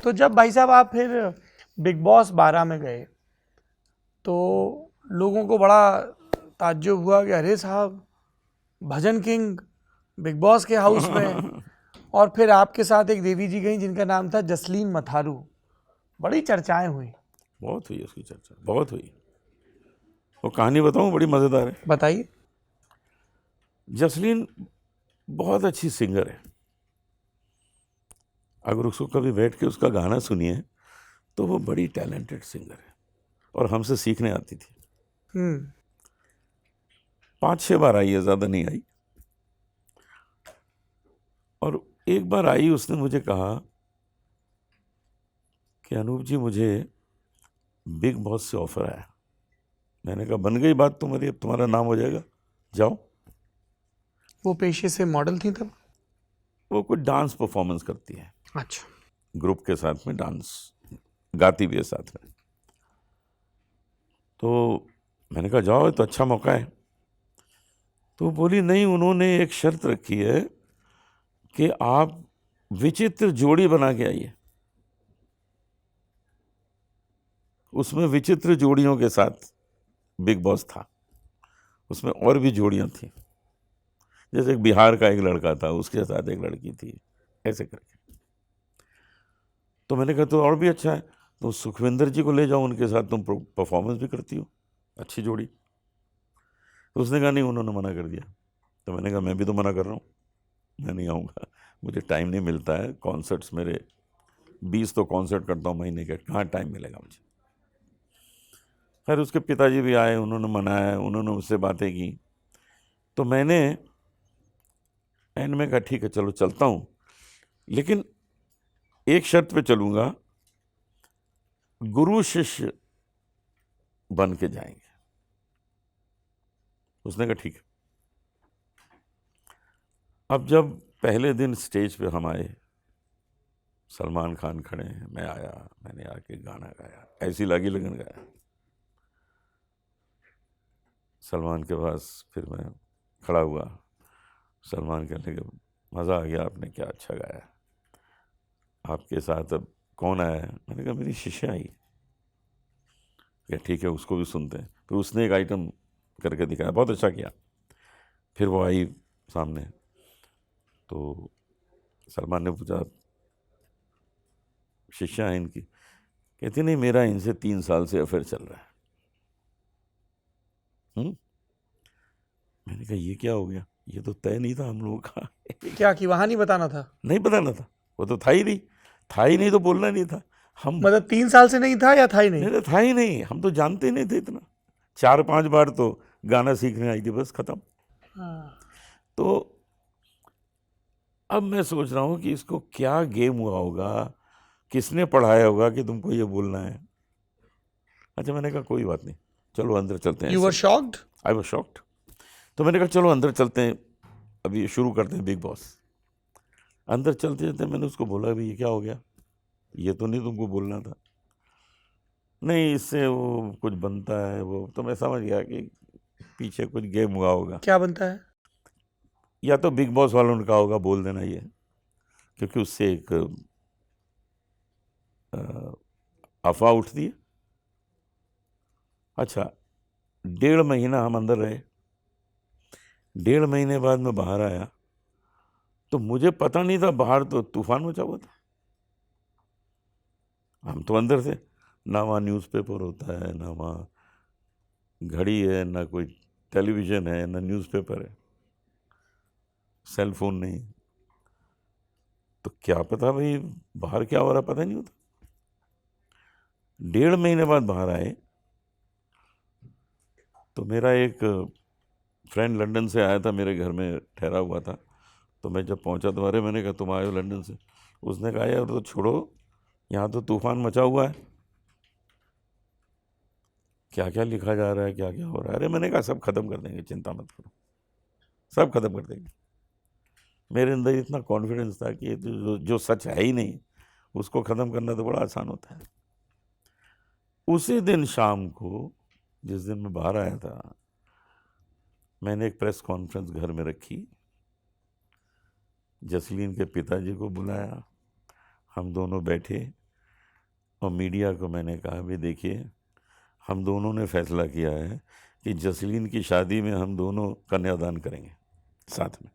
तो जब भाई साहब आप फिर बिग बॉस 12 में गए तो लोगों को बड़ा ताज्जुब हुआ कि अरे साहब भजन किंग बिग बॉस के हाउस में। और फिर आपके साथ एक देवी जी गई जिनका नाम था जसलीन मथारू, बड़ी चर्चाएं हुई। बहुत हुई उसकी चर्चा, बहुत हुई। वो कहानी बताऊं, बड़ी मज़ेदार है। बताइए। जसलीन बहुत अच्छी सिंगर है, अगर उसको कभी बैठ के उसका गाना सुनिए तो वो बड़ी टैलेंटेड सिंगर है और हमसे सीखने आती थी। 5-6 बार आई है, ज़्यादा नहीं आई। और एक बार आई, उसने मुझे कहा कि अनूप जी मुझे बिग बॉस से ऑफर आया। मैंने कहा बन गई बात तुम्हारी, अब तुम्हारा नाम हो जाएगा, जाओ। वो पेशे से मॉडल थी तब? वो कुछ डांस परफॉर्मेंस करती है, अच्छा। ग्रुप के साथ में डांस गाती भी है साथ में। तो मैंने कहा जाओ, तो अच्छा मौका है। तो बोली नहीं, उन्होंने एक शर्त रखी है कि आप विचित्र जोड़ी बना के आइए। उसमें विचित्र जोड़ियों के साथ बिग बॉस था, उसमें और भी जोड़ियां थी, जैसे एक बिहार का एक लड़का था, उसके साथ एक लड़की थी, ऐसे करके। तो मैंने कहा तो और भी अच्छा है, तो सुखविंदर जी को ले जाओ, उनके साथ तुम परफॉर्मेंस भी करती हो, अच्छी जोड़ी। तो उसने कहा नहीं, उन्होंने मना कर दिया। तो मैंने कहा मैं भी तो मना कर रहा हूँ, मैं नहीं आऊँगा, मुझे टाइम नहीं मिलता है। कॉन्सर्ट्स मेरे 20 तो कॉन्सर्ट करता हूँ महीने के, कहाँ टाइम मिलेगा मुझे। खैर उसके पिताजी भी आए, उन्होंने मनाया, उन्होंने उससे बातें की। तो मैंने एंड में कहा ठीक है चलो चलता हूँ, लेकिन एक शर्त पे चलूँगा, गुरु शिष्य बन के जाएंगे। उसने कहा ठीक है। अब जब पहले दिन स्टेज पे हम आए, सलमान खान खड़े हैं, मैं आया, मैंने आके गाना गाया, ऐसी लागी लगन गाया। सलमान के पास फिर मैं खड़ा हुआ, सलमान कहने लगे मज़ा आ गया, आपने क्या अच्छा गाया, आपके साथ अब कौन आया है? मैंने कहा मेरी शिष्या आई। क्या ठीक है, उसको भी सुनते हैं। फिर उसने एक आइटम करके दिखाया, बहुत अच्छा किया। फिर वो आई सामने, तो सलमान ने पूछा शिष्या है इनकी? कहती नहीं, मेरा इनसे 3 साल से अफेयर चल रहा है। मैंने कहा ये क्या हो गया, ये तो तय नहीं था हम लोगों का। क्या कि वहां नहीं बताना था? नहीं बताना था, वो तो था ही नहीं, था ही नहीं, तो बोलना नहीं था। हम मतलब 3 साल से नहीं था या था ही नहीं? नहीं, था ही नहीं, हम तो जानते ही नहीं थे इतना। 4-5 बार तो गाना सीखने आई थी, बस खत्म। तो अब मैं सोच रहा हूँ कि इसको क्या गेम हुआ होगा, किसने पढ़ाया होगा कि तुमको ये बोलना है। अच्छा, मैंने कहा कोई बात नहीं, चलो अंदर चलते हैं। You were shocked? I was shocked. तो मैंने कहा चलो अंदर चलते हैं, अभी शुरू करते हैं बिग बॉस। अंदर चलते चलते मैंने उसको बोला अभी ये क्या हो गया, ये तो नहीं तुमको बोलना था। नहीं, इससे वो कुछ बनता है वो, तो मैं समझ गया कि पीछे कुछ गेम हुआ होगा। क्या बनता है? या तो बिग बॉस वालों ने कहा होगा बोल देना ये, क्योंकि उससे एक अफवाह उठती है। अच्छा, 1.5 महीना हम अंदर रहे। 1.5 महीने बाद मैं बाहर आया तो मुझे पता नहीं था बाहर तो तूफान मचा हुआ था। हम तो अंदर थे, ना वहाँ न्यूज़पेपर होता है, ना वहाँ घड़ी है, ना कोई टेलीविज़न है, ना न्यूज़पेपर है, सेल फोन नहीं। तो क्या पता भाई बाहर क्या हो रहा, पता नहीं होता। 1.5 महीने बाद बाहर आए तो मेरा एक फ्रेंड लंदन से आया था, मेरे घर में ठहरा हुआ था। तो मैं जब पहुंचा तो अरे, मैंने कहा तुम आए हो लंदन से? उसने कहा यार तो छोड़ो, यहाँ तो तूफान मचा हुआ है, क्या क्या लिखा जा रहा है, क्या क्या हो रहा है। अरे मैंने कहा सब खत्म कर देंगे, चिंता मत करो, सब खत्म कर देंगे। मेरे अंदर इतना कॉन्फिडेंस था कि ये जो सच है ही नहीं, उसको ख़त्म करना तो बड़ा आसान होता है। उसी दिन शाम को, जिस दिन मैं बाहर आया था, मैंने एक प्रेस कॉन्फ्रेंस घर में रखी, जसलीन के पिताजी को बुलाया, हम दोनों बैठे और मीडिया को मैंने कहा भी देखिए, हम दोनों ने फैसला किया है कि जसलीन की शादी में हम दोनों कन्यादान करेंगे साथ में।